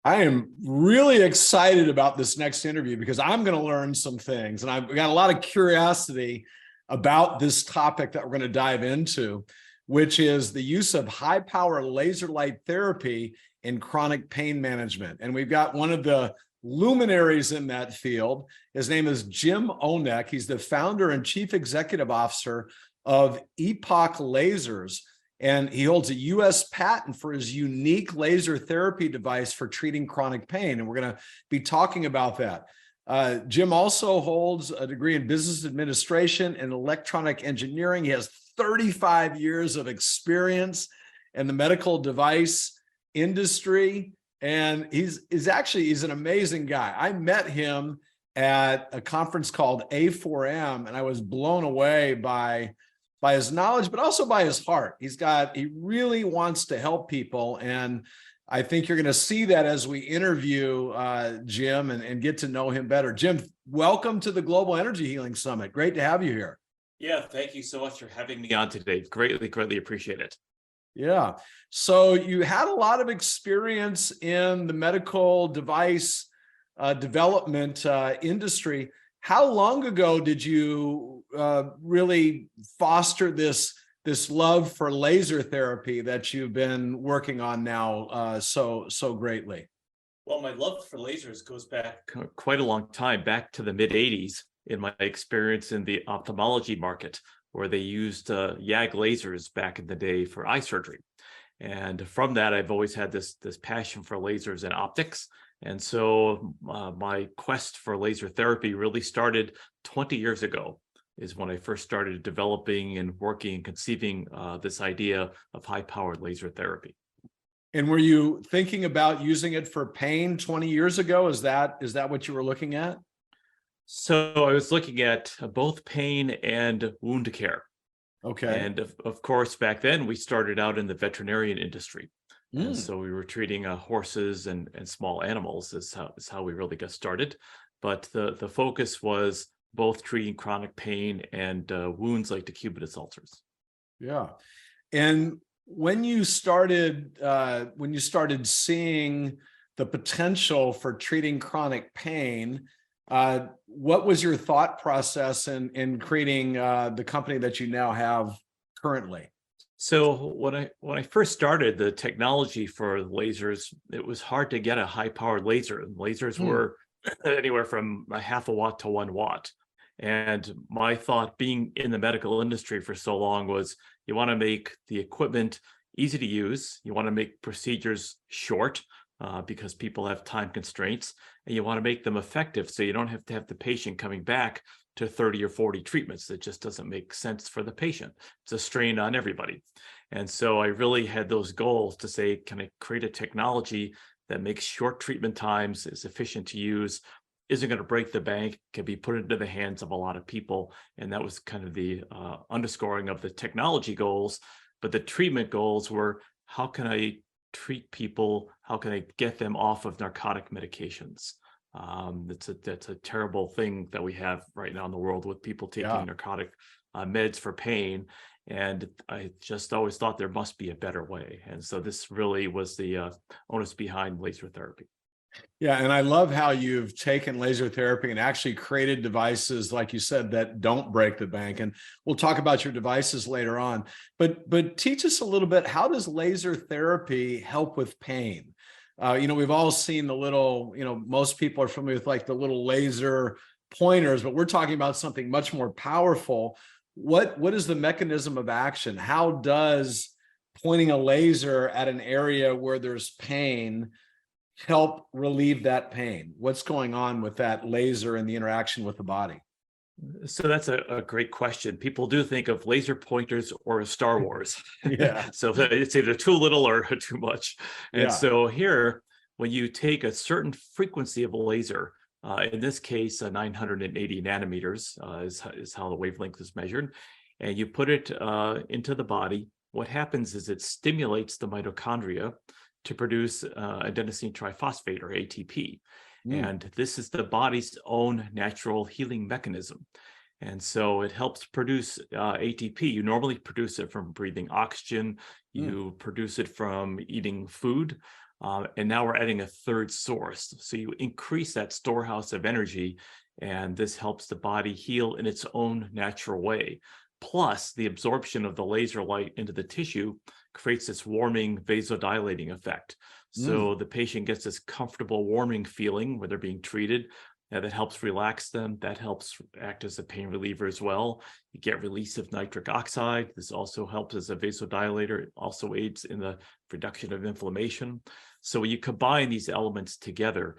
I am really excited about this next interview because I'm going to learn some things, and I've got a lot of curiosity about this topic that we're going to dive into, which is the use of high power laser light therapy in chronic pain management. And we've got one of the luminaries in that field. His name is Jim Onek. He's the founder and chief executive officer of Epoch Lasers. And he holds a U.S. patent for his unique laser therapy device for treating chronic pain. And we're going to be talking about that. Jim also holds a degree in business administration and electronic engineering. He has 35 years of experience in the medical device industry. And he's an amazing guy. I met him at a conference called A4M, and I was blown away by his knowledge, but also by his heart. He really wants to help people. And I think you're going to see that as we interview Jim and get to know him better. Jim, welcome to the Global Energy Healing Summit. Great to have you here. Yeah, thank you so much for having me on today. Greatly appreciate it. Yeah. So you had a lot of experience in the medical device development industry. How long ago did you really foster this love for laser therapy that you've been working on now so greatly? Well, my love for lasers goes back quite a long time, back to the mid 80s in my experience in the ophthalmology market, where they used YAG lasers back in the day for eye surgery. And from that, I've always had this passion for lasers and optics. And so my quest for laser therapy really started 20 years ago, is when I first started developing and working and conceiving this idea of high-powered laser therapy. And were you thinking about using it for pain 20 years ago? Is that what you were looking at? So I was looking at both pain and wound care. Okay. And of course, back then we started out in the veterinarian industry. And Mm. so we were treating horses and small animals is how we really got started. But the focus was both treating chronic pain and wounds like decubitus ulcers. Yeah. And when you started seeing the potential for treating chronic pain, what was your thought process in creating the company that you now have currently? So when I first started the technology for lasers, it was hard to get a high-powered laser. Lasers were anywhere from a half a watt to 1 watt. And my thought, being in the medical industry for so long, was you want to make the equipment easy to use. You want to make procedures short because people have time constraints, and you want to make them effective so you don't have to have the patient coming back to 30 or 40 treatments. It just doesn't make sense for the patient. It's a strain on everybody. And so I really had those goals to say, can I create a technology that makes short treatment times, is efficient to use, isn't going to break the bank, can be put into the hands of a lot of people. And that was kind of the underscoring of the technology goals. But the treatment goals were, how can I treat people? How can I get them off of narcotic medications? That's a terrible thing that we have right now in the world with people taking narcotic meds for pain. And I just always thought there must be a better way. And so this really was the onus behind laser therapy. Yeah, and I love how you've taken laser therapy and actually created devices, like you said, that don't break the bank. And we'll talk about your devices later on. But teach us a little bit, how does laser therapy help with pain? We've all seen the little, most people are familiar with like the little laser pointers, but we're talking about something much more powerful. What is the mechanism of action? How does pointing a laser at an area where there's pain help relieve that pain? What's going on with that laser and the interaction with the body? So that's a great question. People do think of laser pointers or Star Wars. Yeah. So it's either too little or too much. And so here, when you take a certain frequency of a laser, in this case, 980 nanometers is how the wavelength is measured, and you put it into the body, what happens is it stimulates the mitochondria to produce adenosine triphosphate, or ATP. And this is the body's own natural healing mechanism. And so it helps produce ATP. You normally produce it from breathing oxygen. You produce it from eating food. And now we're adding a third source. So you increase that storehouse of energy, and this helps the body heal in its own natural way. Plus, the absorption of the laser light into the tissue creates this warming, vasodilating effect. Mm. So the patient gets this comfortable warming feeling where they're being treated. And that helps relax them. That helps act as a pain reliever as well. You get release of nitric oxide. This also helps as a vasodilator. It also aids in the reduction of inflammation. So when you combine these elements together,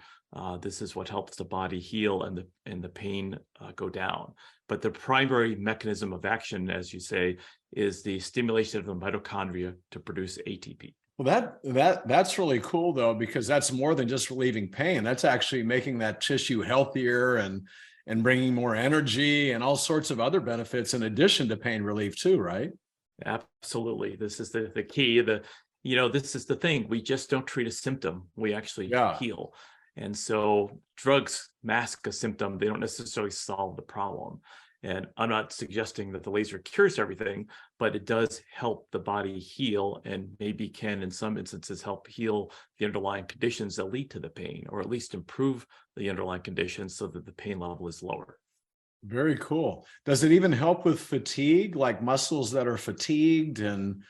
this is what helps the body heal and the pain go down. But the primary mechanism of action, as you say, is the stimulation of the mitochondria to produce ATP. Well, that's really cool though, because that's more than just relieving pain. That's actually making that tissue healthier and bringing more energy and all sorts of other benefits in addition to pain relief too, right? Absolutely. This is the key. This is the thing. We just don't treat a symptom. We actually Yeah. heal. And so drugs mask a symptom. They don't necessarily solve the problem. And I'm not suggesting that the laser cures everything, but it does help the body heal, and maybe can, in some instances, help heal the underlying conditions that lead to the pain, or at least improve the underlying conditions so that the pain level is lower. Very cool. Does it even help with fatigue, like muscles that are fatigued and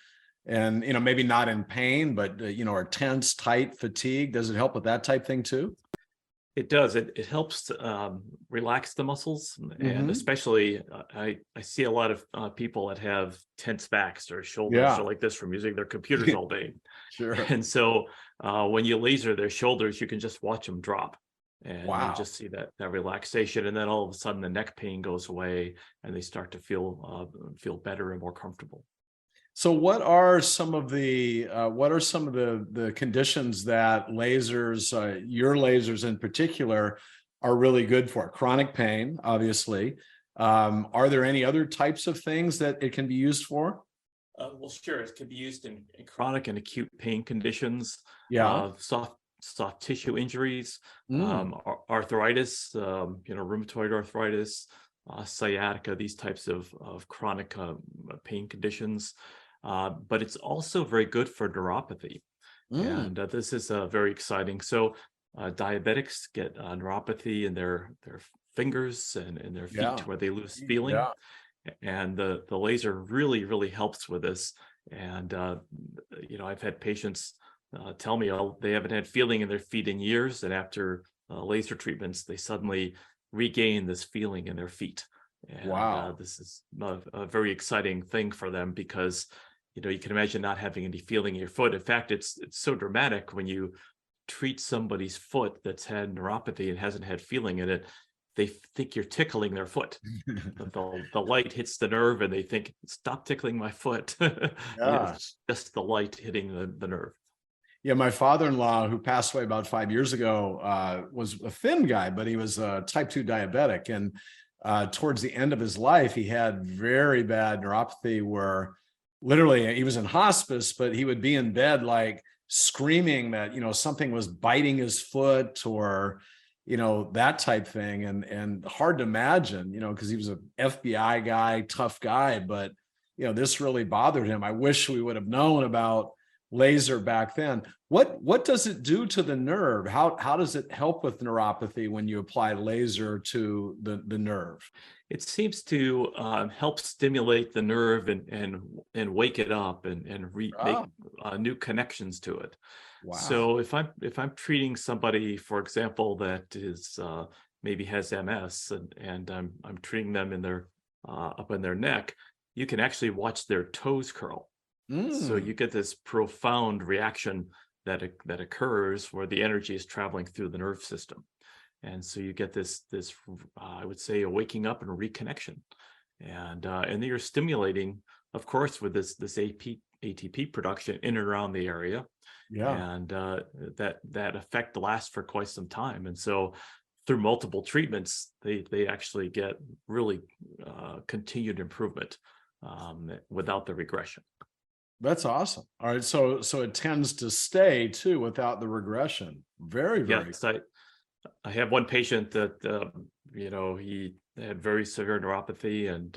maybe not in pain, but are tense, tight, fatigue? Does it help with that type thing too? It does. It helps relax the muscles, and Hmm. especially I see a lot of people that have tense backs or shoulders Yeah. or like this from using their computers all day. Sure. And so when you laser their shoulders, you can just watch them drop, and you Wow. just see that relaxation, and then all of a sudden the neck pain goes away, and they start to feel better and more comfortable. So what are some of the conditions that lasers, your lasers in particular, are really good for? Chronic pain, obviously. Are there any other types of things that it can be used for? Well, sure. It can be used in chronic and acute pain conditions, Yeah. soft tissue injuries, Mm. arthritis, rheumatoid arthritis, sciatica, these types of chronic pain conditions. But it's also very good for neuropathy. Mm. And this is very exciting. So diabetics get neuropathy in their fingers and in their Yeah. feet where they lose feeling, Yeah. and the laser really helps with this. And I've had patients tell me, oh, they haven't had feeling in their feet in years, and after laser treatments they suddenly regain this feeling in their feet. And Wow. this is a very exciting thing for them, because you can imagine not having any feeling in your foot. In fact, it's so dramatic when you treat somebody's foot that's had neuropathy and hasn't had feeling in it. They think you're tickling their foot. The light hits the nerve, and they think, stop tickling my foot. Yeah. It's just the light hitting the nerve. Yeah, my father-in-law, who passed away about 5 years ago, was a thin guy, but he was a type 2 diabetic. And towards the end of his life, he had very bad neuropathy where literally he was in hospice, but he would be in bed like screaming that, something was biting his foot or, that type thing. And hard to imagine, because he was an FBI guy, tough guy, but, this really bothered him. I wish we would have known about laser back then. What does it do to the nerve? How does it help with neuropathy when you apply laser to the nerve? It seems to help stimulate the nerve and wake it up and make Oh, new connections to it. wow. So if I'm treating somebody, for example, that is maybe has MS, and I'm treating them in their up in their neck, you can actually watch their toes curl. So Mm, you get this profound reaction that occurs where the energy is traveling through the nerve system. And so you get this I would say, a waking up and a reconnection. And then you're stimulating, of course, with this ATP production in and around the area. yeah. And that effect lasts for quite some time. And so through multiple treatments, they actually get really continued improvement without the regression. That's awesome. All right. So it tends to stay too without the regression. Very, very. Yes, I have one patient that he had very severe neuropathy, and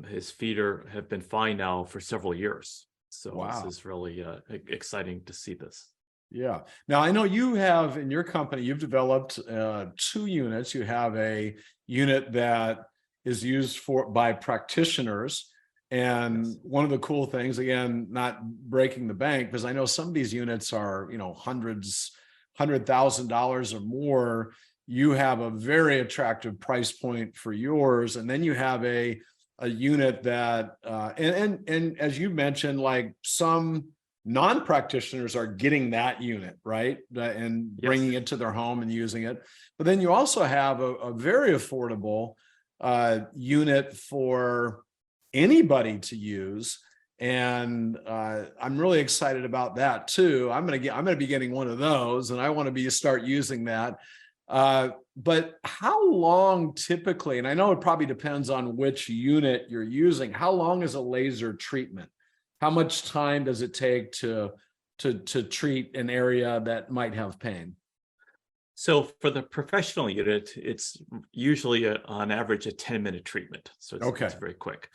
his feet have been fine now for several years. So this Wow. is really exciting to see this. Yeah. Now I know you have in your company, you've developed 2 units. You have a unit that is used for by practitioners. And Yes. one of the cool things, again, not breaking the bank, because I know some of these units are, $100,000 or more. You have a very attractive price point for yours. And then you have a unit that and as you mentioned, like some non-practitioners are getting that unit, right? And Yes. bringing it to their home and using it. But then you also have a very affordable unit for anybody to use. And I'm really excited about that too. I'm gonna be getting one of those, and I want to start using that. But how long typically, and I know it probably depends on which unit you're using, how long is a laser treatment? How much time does it take to treat an area that might have pain? So for the professional unit, it's usually on average a 10-minute treatment. So it's Okay. very quick.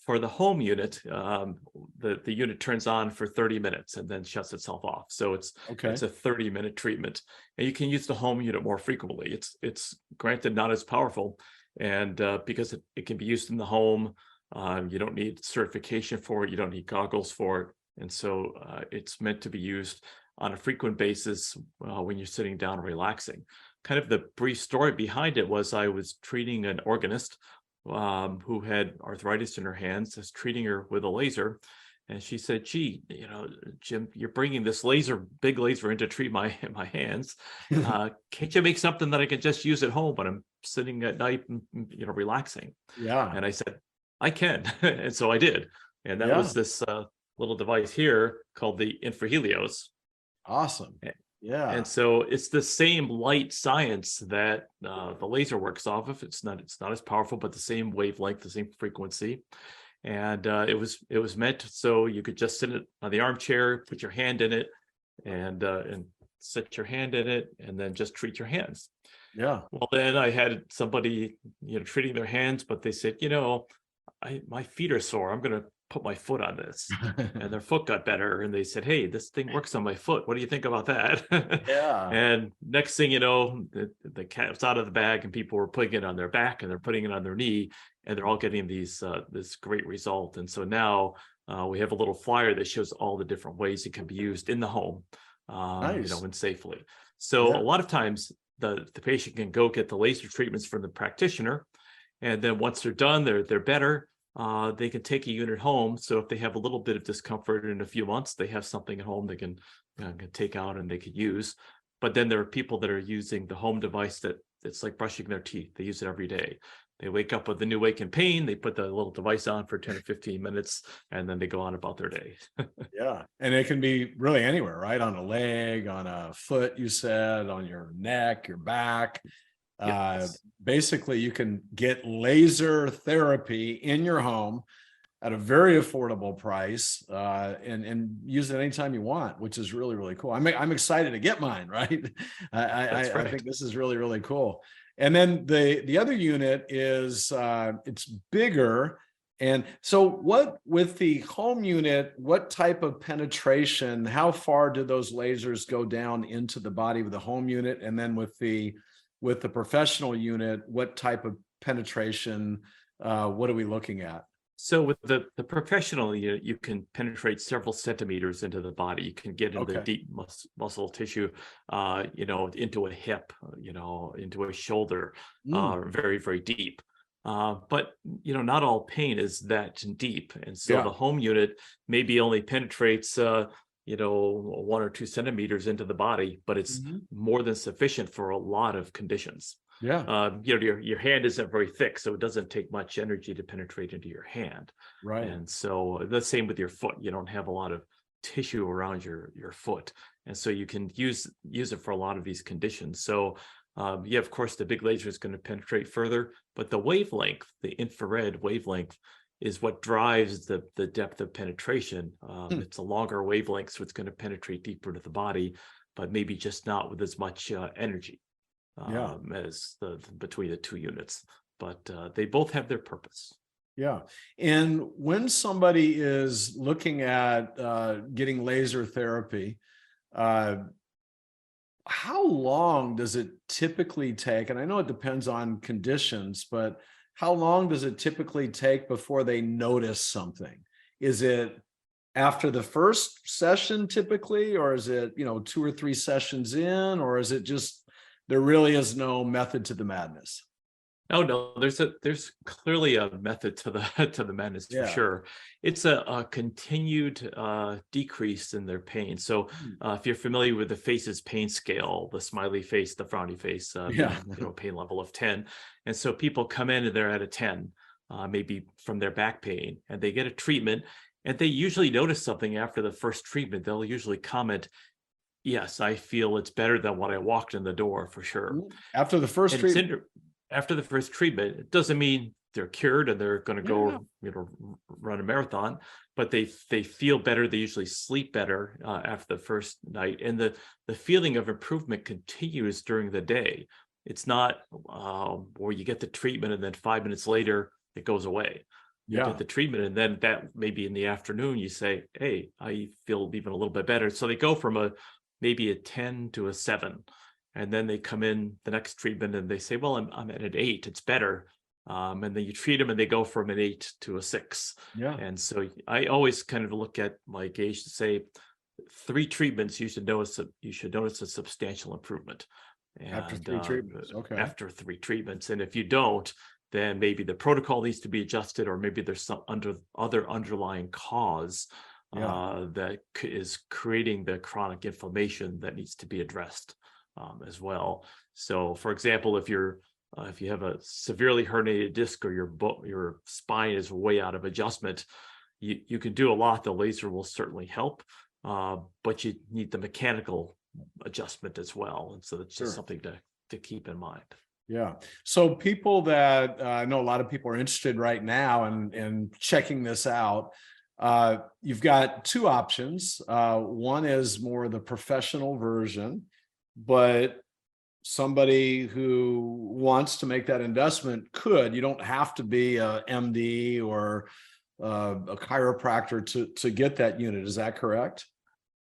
For the home unit, the unit turns on for 30 minutes and then shuts itself off. So Okay. it's a 30-minute treatment. And you can use the home unit more frequently. It's granted not as powerful. And because it can be used in the home, you don't need certification for it. You don't need goggles for it. And so it's meant to be used on a frequent basis when you're sitting down and relaxing. Kind of the brief story behind it was I was treating an organist who had arthritis in her hands. I was treating her with a laser, and she said, "Gee, Jim, you're bringing this big laser in to treat my hands. Can't you make something that I can just use at home when I'm sitting at night and relaxing?" Yeah. And I said, "I can," and so I did. And that Yeah. was this little device here called the Infrahelios. Awesome. And Yeah. so it's the same light science that the laser works off of. It's not as powerful, but the same wavelength, the same frequency. And it was meant so you could just sit it on the armchair, put your hand in it, and set your hand in it, and then just treat your hands. Yeah. Well, then I had somebody treating their hands, but they said, my feet are sore. I'm going to put my foot on this. And their foot got better. And they said, "Hey, this thing works on my foot. What do you think about that?" Yeah. And next thing you know, the cat's out of the bag and people were putting it on their back and they're putting it on their knee and they're all getting this great result. And so now we have a little flyer that shows all the different ways it can be used in the home, Nice. and safely. So Yeah. a lot of times the patient can go get the laser treatments from the practitioner. And then once they're done, they're better. They can take a unit home. So if they have a little bit of discomfort in a few months, they have something at home they can take out and they could use. But then there are people that are using the home device that it's like brushing their teeth. They use it every day. They wake up with a new ache and pain. They put the little device on for 10 or 15 minutes, and then they go on about their day. Yeah. And it can be really anywhere, right? On a leg, on a foot, you said, on your neck, your back. Uh, Yes. Basically, you can get laser therapy in your home at a very affordable price, and use it anytime you want, which is really, really cool. I'm excited to get mine, right? That's I right. think this is really, really cool. And then the other unit is it's bigger. And so what with the home unit, what type of penetration, how far do those lasers go down into the body with the home unit? And then with the professional unit, what type of penetration, what are we looking at? So with the professional, you can penetrate several centimeters into the body. You can get into Okay. deep muscle tissue, into a hip, into a shoulder, Mm, very, very deep. But not all pain is that deep, and so yeah. the home unit maybe only penetrates 1 or 2 centimeters into the body, but it's Mhm. more than sufficient for a lot of conditions. Yeah. Your hand isn't very thick, so it doesn't take much energy to penetrate into your hand. Right. And so the same with your foot. You don't have a lot of tissue around your foot, and so you can use it for a lot of these conditions. So yeah, of course, the big laser is going to penetrate further, but the wavelength, the infrared wavelength, is what drives the depth of penetration. Hmm. It's a longer wavelength, so it's going to penetrate deeper into the body, but maybe just not with as much energy Yeah. as the between the two units, but they both have their purpose. Yeah. And when somebody is looking at getting laser therapy, uh, how long does it typically take? And I know it depends on conditions, but how long does it typically take before they notice something? Is it after the first session typically, or is it, 2 or 3 sessions in, or is it just there really is no method to the madness? Oh no, there's clearly a method to the to the madness for Yeah. sure. It's a continued decrease in their pain. So Hmm. if you're familiar with the face's pain scale, the smiley face, the frowny face, Yeah. being pain level of 10, and so people come in and they're at a 10, maybe from their back pain, and they get a treatment, and they usually notice something after the first treatment. They'll usually comment, "Yes, I feel it's better than when I walked in the door for sure." After the first And it's treatment. after the first treatment, it doesn't mean they're cured and they're going to Yeah. go, run a marathon, but they feel better. They usually sleep better after the first night, and the feeling of improvement continues during the day. It's not where you get the treatment and then 5 minutes later it goes away. You get Yeah. the treatment, and then that maybe in the afternoon you say, "Hey, I feel even a little bit better." So they go from maybe a 10 to a 7, and then they come in the next treatment and they say, "Well, I'm at an 8, it's better." And then you treat them and they go from an 8 to a 6. Yeah. And so I always kind of look at my gauge to say 3 treatments, you should notice a substantial improvement. After And 3 treatments. Okay. after 3 treatments, and if you don't, then maybe the protocol needs to be adjusted, or maybe there's some other underlying cause Yeah. that is creating the chronic inflammation that needs to be addressed as well. So, for example, if you have a severely herniated disc, or your spine is way out of adjustment, you can do a lot. The laser will certainly help, but you need the mechanical adjustment as well. And so that's just Sure. something to keep in mind. Yeah. So people that I know, a lot of people are interested right now in checking this out. You've got two options. One is more the professional version, but somebody who wants to make that investment could. You don't have to be a MD or a chiropractor to get that unit. Is that correct?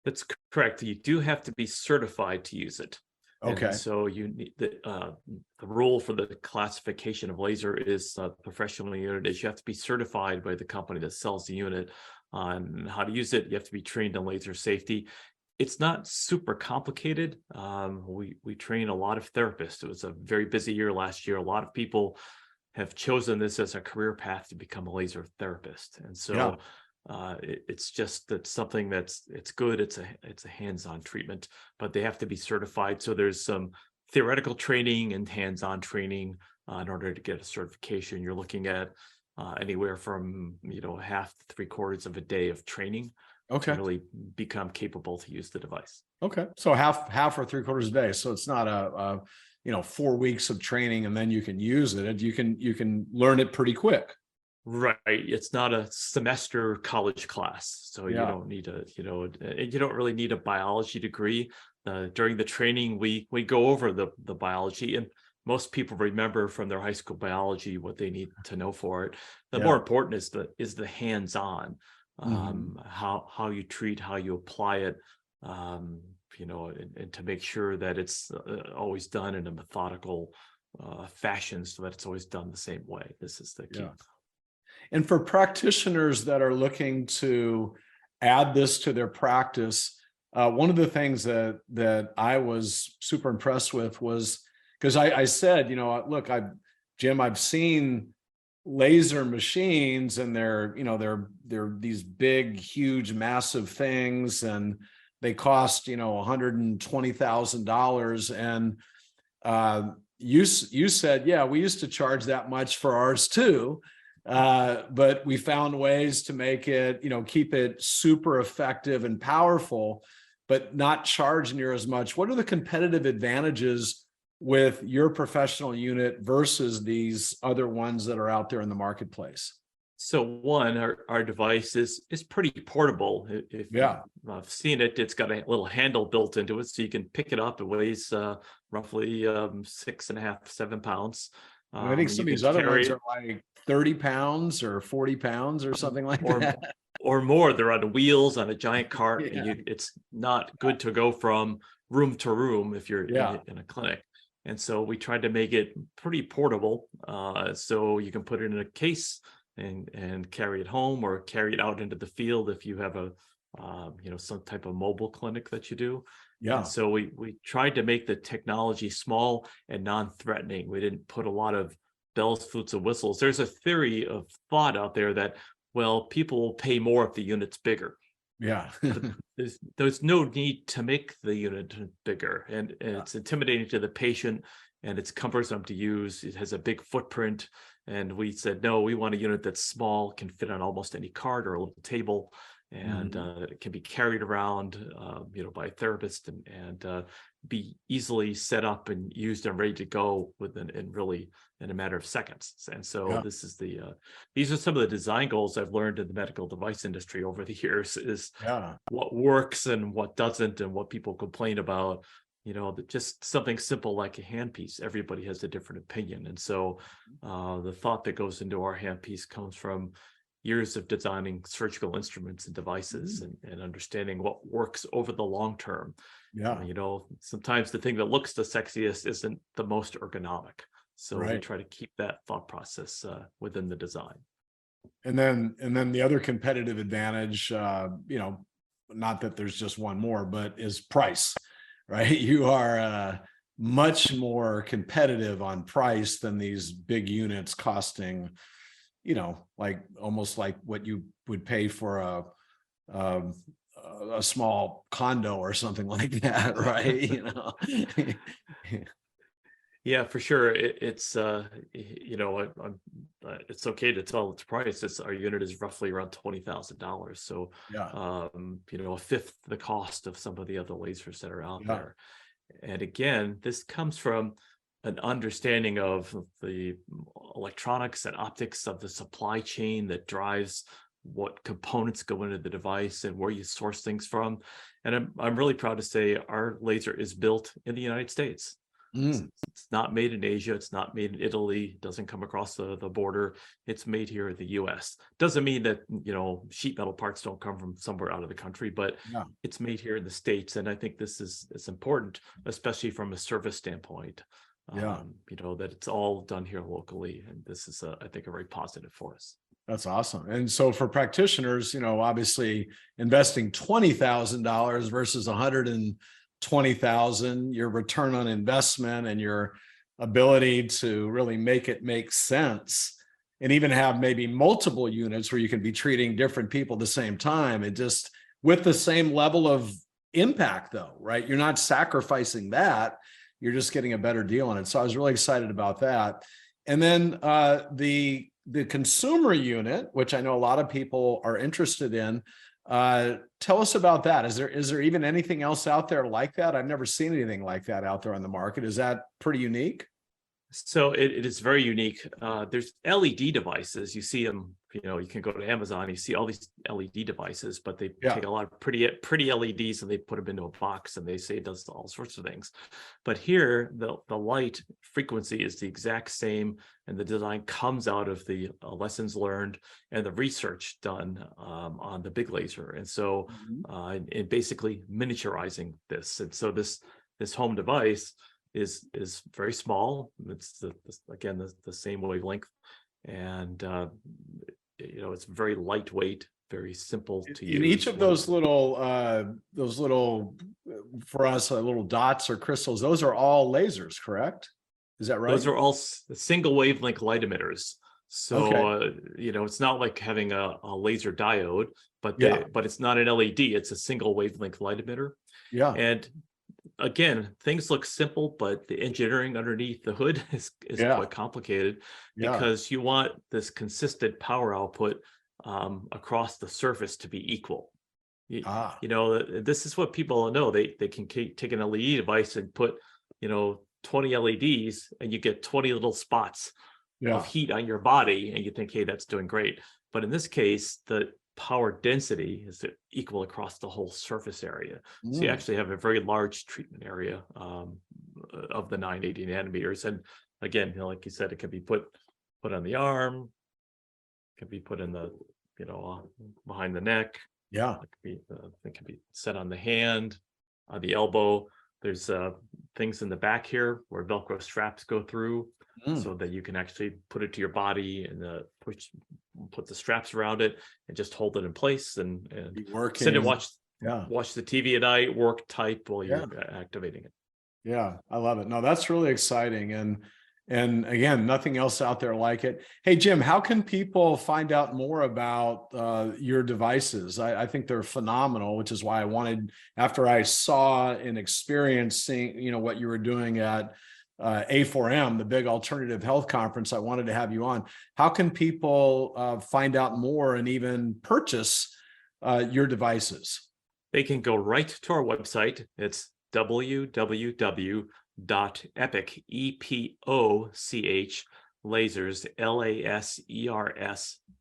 That's correct. You do have to be certified to use it. And Okay. so you need the rule for the classification of laser is professional unit is you have to be certified by the company that sells the unit on how to use it. You have to be trained in laser safety. It's not super complicated. We train a lot of therapists. It was a very busy year last year. A lot of people have chosen this as a career path to become a laser therapist, and Yeah. so it's just that something it's good. It's a hands-on treatment, but they have to be certified. So there's some theoretical training and hands-on training in order to get a certification. You're looking at anywhere from half to 3/4 of a day of training to Okay. really become capable to use the device. Okay. So half or 3/4 a day. So it's not a 4 weeks of training and then you can use it. You can learn it pretty quick. Right. It's not a semester college class. So you Yeah. don't need you don't really need a biology degree. During the training, we go over the biology, and most people remember from their high school biology what they need to know for it. The more Yeah. important is the hands-on, Mhm. how you treat, how you apply it, and to make sure that it's always done in a methodical fashion, so that it's always done the same way. This is the key. Yeah. And for practitioners that are looking to add this to their practice, one of the things that I was super impressed with was because I said, look, Jim, I've seen laser machines and they're these big, huge, massive things, and they cost, $120,000. And you said, yeah, we used to charge that much for ours too. But we found ways to make it, keep it super effective and powerful, but not charge near as much. What are the competitive advantages with your professional unit versus these other ones that are out there in the marketplace? So one, our device is pretty portable. If Yeah. you've seen it, it's got a little handle built into it, so you can pick it up. It weighs roughly 6.5, 7 pounds. I think some You of can these other ones carry are it, like 30 pounds or 40 pounds or something like or that. or more. They're on wheels on a giant cart, and Yeah. it's not good to go from room to room if you're Yeah. in a clinic. And so we tried to make it pretty portable, so you can put it in a case and carry it home or carry it out into the field if you have a some type of mobile clinic that you do. Yeah. And so we tried to make the technology small and non-threatening. We didn't put a lot of bells, flutes, and whistles. There's a theory of thought out there that, well, people will pay more if the unit's bigger. Yeah. But there's no need to make the unit bigger, and it's intimidating to the patient, and it's cumbersome to use. It has a big footprint, and we said, no, we want a unit that's small, can fit on almost any cart or a little table, and it can be carried around, by a therapist, and be easily set up and used and ready to go in a matter of seconds. And so this is these are some of the design goals I've learned in the medical device industry over the years, is what works and what doesn't, and what people complain about. Just something simple like a handpiece, everybody has a different opinion. And so the thought that goes into our handpiece comes from years of designing surgical instruments and devices, and understanding what works over the long term. Sometimes the thing that looks the sexiest isn't the most ergonomic. So we try to keep that thought process within the design. And then the other competitive advantage, not that there's just one more, but is price, right? You are much more competitive on price than these big units costing, like almost like what you would pay for a small condo or something like that, right? Yeah, for sure. It's it's okay to tell its price. Our unit is roughly around $20,000. So a fifth the cost of some of the other lasers that are out there. And again, this comes from an understanding of the electronics and optics of the supply chain that drives what components go into the device and where you source things from. And I'm really proud to say our laser is built in the United States. It's not made in Asia. It's not made in Italy. It doesn't come across the border. It's made here in the US. Doesn't mean that, sheet metal parts don't come from somewhere out of the country, but it's made here in the States. And I think this is important, especially from a service standpoint, that it's all done here locally. And this is, I think, a very positive for us. That's awesome. And so for practitioners, obviously investing $20,000 versus $120,000, your return on investment and your ability to really make it make sense, and even have maybe multiple units where you can be treating different people at the same time, and just with the same level of impact though, right? You're not sacrificing that. You're just getting a better deal on it. So I was really excited about that. And then the consumer unit, which I know a lot of people are interested in, tell us about that. Is there even anything else out there like that? I've never seen anything like that out there on the market. Is that pretty unique? So it is very unique. There's LED devices. You see them, you can go to Amazon, you see all these LED devices, but they take a lot of pretty LEDs and they put them into a box and they say it does all sorts of things. But here, the light frequency is the exact same, and the design comes out of the lessons learned and the research done on the big laser. And so and basically miniaturizing this. And so this home device is very small. It's again the same wavelength, and it's very lightweight, very simple to use. In each of those little for us little dots or crystals, those are all lasers, correct? Is that right? Those are all single wavelength light emitters. So it's not like having a laser diode, but it's not an LED. It's a single wavelength light emitter. And again, things look simple, but the engineering underneath the hood is quite complicated, because you want this consistent power output across the surface to be equal. This is what people know. They can take an LED device and put 20 LEDs and you get 20 little spots of heat on your body, and you think, hey, that's doing great. But in this case, the power density is equal across the whole surface area. So you actually have a very large treatment area of the 980 nanometers. And again, like you said, it can be put on the arm, can be put in the behind the neck. It can be set on the hand, on the elbow. There's things in the back here where Velcro straps go through, Mm. so that you can actually put it to your body and put the straps around it and just hold it in place and Be working. sit and watch Yeah. the TV at night, work, type while Yeah. you're activating it. Yeah, I love it. No, that's really exciting. And again, nothing else out there like it. Hey, Jim, how can people find out more about your devices? I think they're phenomenal, which is why I wanted, after I saw and experienced seeing, what you were doing at A4M, the big alternative health conference, I wanted to have you on. How can people find out more and even purchase your devices? They can go right to our website. It's www.epoch, EPOCH, lasers,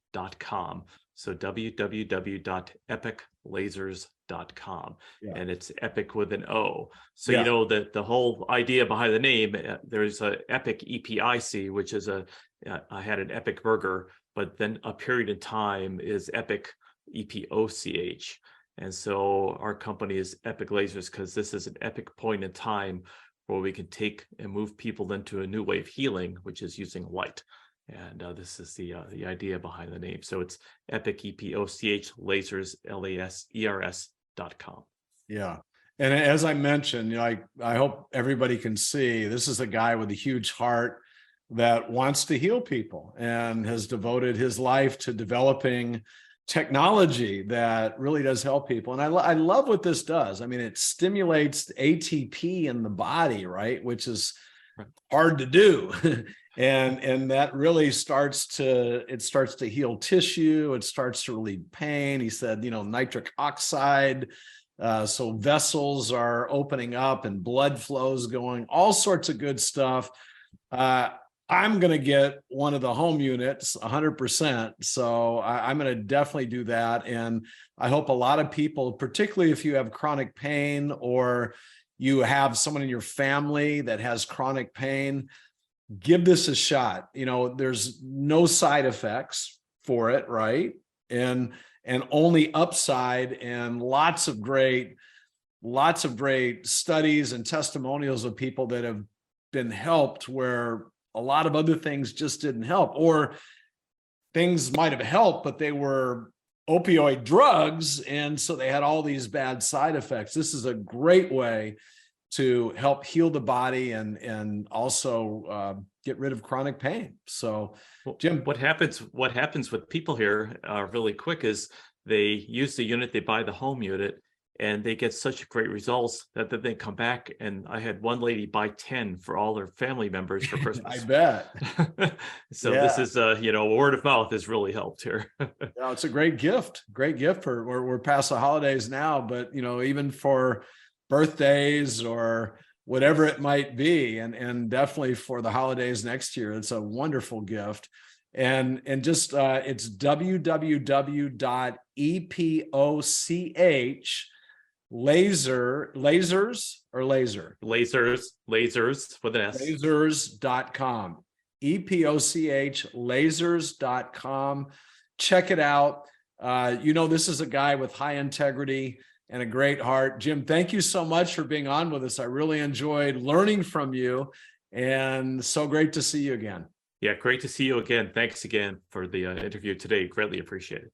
LASERS.com. So www.epochlasers.com. Yeah. And it's Epic with an O. So Yeah. you know that the whole idea behind the name, there's a Epic EPIC, which is I had an Epic burger, but then a period in time is Epic EPOCH. And so our company is Epic Lasers because this is an epic point in time where we can take and move people into a new way of healing, which is using light. And this is the idea behind the name. So it's Epic EPOCH lasers, LASERS.com. Yeah. And as I mentioned, I hope everybody can see this is a guy with a huge heart that wants to heal people and has devoted his life to developing technology that really does help people. And I love what this does. I mean, it stimulates ATP in the body, right? Which is hard to do. and that really starts to heal tissue. It starts to relieve pain. He said, nitric oxide. So vessels are opening up and blood flows going, all sorts of good stuff. I'm going to get one of the home units 100%. So I'm going to definitely do that. And I hope a lot of people, particularly if you have chronic pain or you have someone in your family that has chronic pain, give this a shot. There's no side effects for it, right? And only upside, and lots of great studies and testimonials of people that have been helped where a lot of other things just didn't help, or things might have helped, but they were opioid drugs. And so they had all these bad side effects. This is a great way to help heal the body and also get rid of chronic pain. So, Jim, what happens with people here really quick is they use the unit, they buy the home unit, and they get such great results that then they come back. And I had one lady buy 10 for all their family members for Christmas. I bet. So this is, word of mouth has really helped here. It's a great gift for, we're past the holidays now, but even for birthdays or whatever it might be, and definitely for the holidays next year, it's a wonderful gift. And just it's www.epoch lasers with an S. Lasers.com. EPOCH lasers.com. Check it out. This is a guy with high integrity and a great heart. Jim, thank you so much for being on with us. I really enjoyed learning from you, and so great to see you again. Yeah, great to see you again. Thanks again for the interview today. Greatly appreciate it.